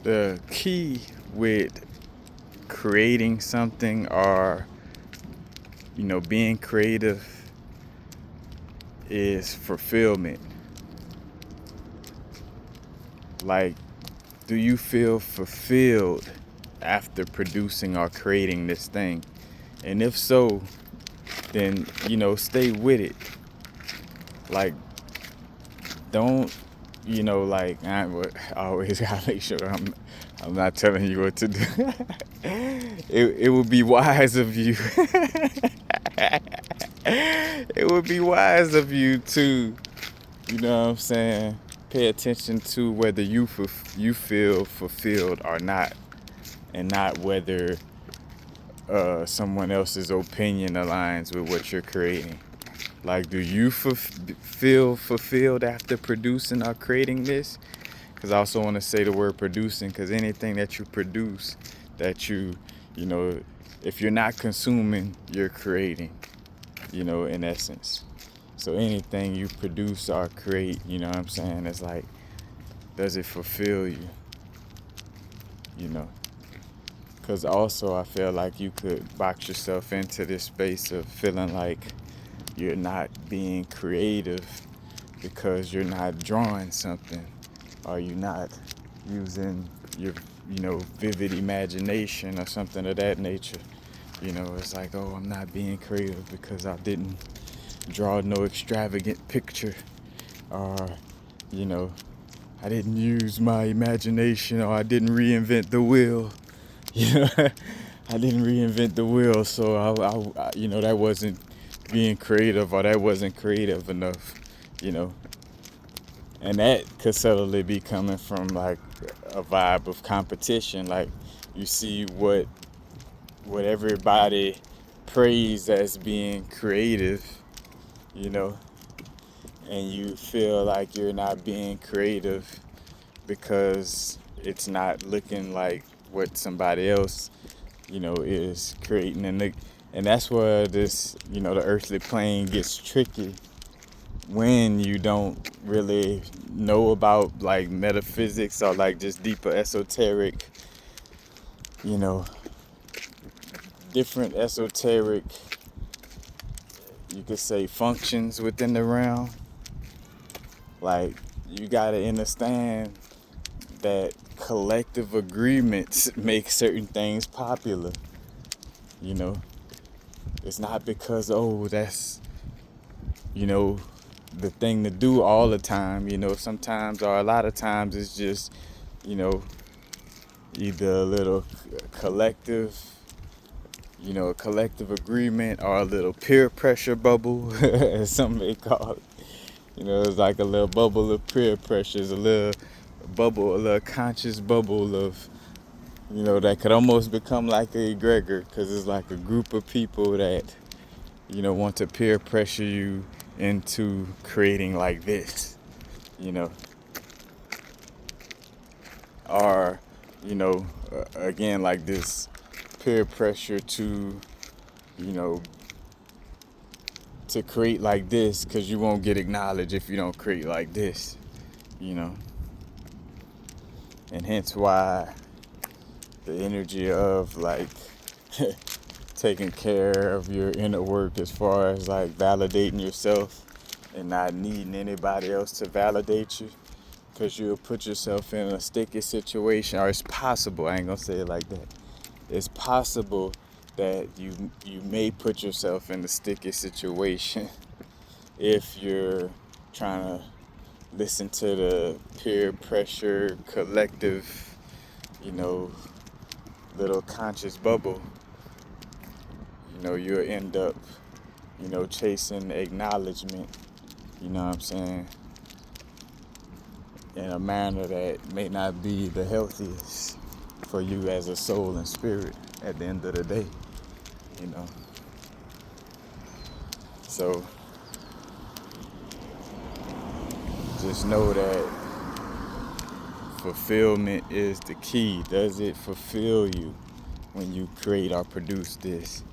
The key with creating something or, being creative is fulfillment. Like, do you feel fulfilled after producing or creating this thing? And if so, then, stay with it. Like, don't, I always gotta make sure I'm not telling you what to do. It would be wise of you. It would be wise of you to, you know what I'm saying, pay attention to whether you feel fulfilled or not, and not whether someone else's opinion aligns with what you're creating. Like, do you feel fulfilled after producing or creating this? Because I also want to say the word producing, because anything that you produce, that you know, if you're not consuming, you're creating, in essence. So anything you produce or create, you know what I'm saying, it's like, does it fulfill you? Because also I feel like you could box yourself into this space of feeling like you're not being creative because you're not drawing something, or you're not using your, vivid imagination or something of that nature. It's like, oh, I'm not being creative because I didn't draw no extravagant picture, or, I didn't use my imagination, or I didn't reinvent the wheel. I didn't reinvent the wheel, so that wasn't being creative, or that wasn't creative enough, you know. And that could subtly be coming from like a vibe of competition. Like, you see what everybody praise as being creative, you know, and you feel like you're not being creative because it's not looking like what somebody else, is creating. And that's where this, the earthly plane gets tricky, when you don't really know about like metaphysics or like just deeper esoteric, you know, different esoteric, you could say, functions within the realm. Like, you gotta understand that collective agreements make certain things popular. It's not because, oh, that's, the thing to do all the time. Sometimes, or a lot of times, it's just, either a little collective, a collective agreement, or a little peer pressure bubble, as some may call it. It's like a little bubble of peer pressure. It's a little bubble, a little conscious bubble of, that could almost become like a egregor, because it's like a group of people that, want to peer pressure you into creating like this, or, again, like this peer pressure to, you know, to create like this, because you won't get acknowledged if you don't create like this, and hence why the energy of like taking care of your inner work, as far as like validating yourself and not needing anybody else to validate you, because you'll put yourself in a sticky situation. Or it's possible, I ain't gonna say it like that, it's possible that you may put yourself in a sticky situation if you're trying to listen to the peer pressure collective, little conscious bubble. You'll end up, chasing acknowledgement, you know what I'm saying, in a manner that may not be the healthiest for you as a soul and spirit at the end of the day, So just know that fulfillment is the key. Does it fulfill you when you create or produce this?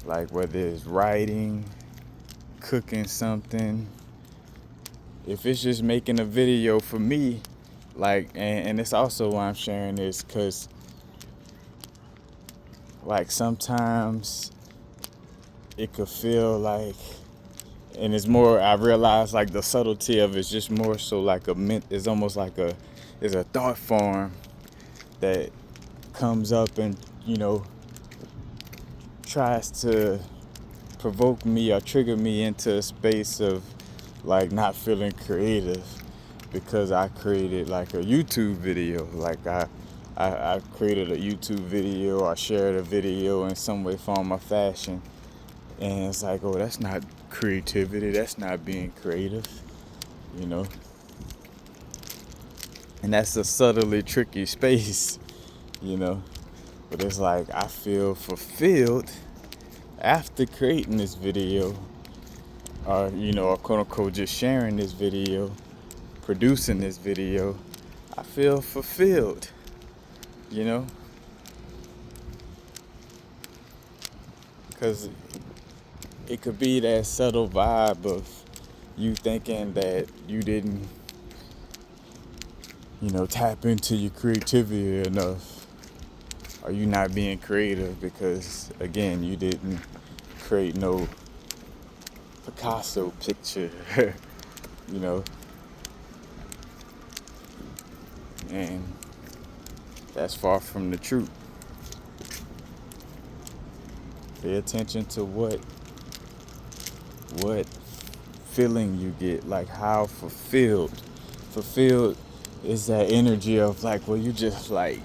Like, whether it's writing, cooking something, if it's just making a video for me, like, and it's also why I'm sharing this, because like sometimes it could feel like, and it's more, I realize like the subtlety of it's just more so like it's almost like it's a thought form that comes up and, tries to provoke me or trigger me into a space of like not feeling creative because I created like a YouTube video. Like I created a YouTube video or shared a video in some way, form, or fashion. And it's like, oh, that's not creativity. That's not being creative, you know? And that's a subtly tricky space, you know? But it's like, I feel fulfilled after creating this video, or, or quote unquote just sharing this video, producing this video. I feel fulfilled, you know? Because it could be that subtle vibe of you thinking that you didn't, tap into your creativity enough, or you not being creative because, again, you didn't create no Picasso picture, and that's far from the truth. Pay attention to what feeling you get, like how fulfilled is that energy of like, well, you just like,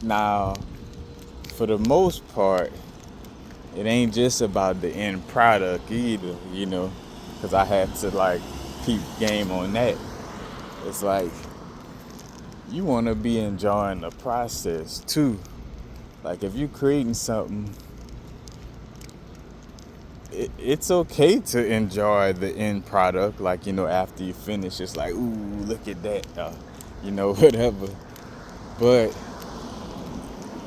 now for the most part, it ain't just about the end product either, because I had to like keep game on that. It's like you want to be enjoying the process too. Like if you're creating something, it's okay to enjoy the end product. Like, after you finish, it's like, ooh, look at that, whatever. But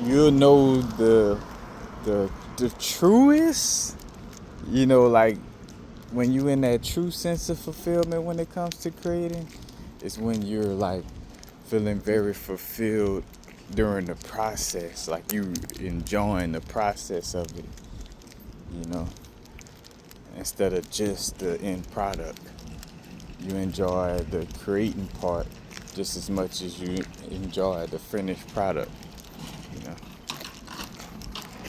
you'll know the truest, like when you in that true sense of fulfillment when it comes to creating, it's when you're like feeling very fulfilled during the process, like you enjoying the process of it, instead of just the end product. You enjoy the creating part just as much as you enjoy the finished product.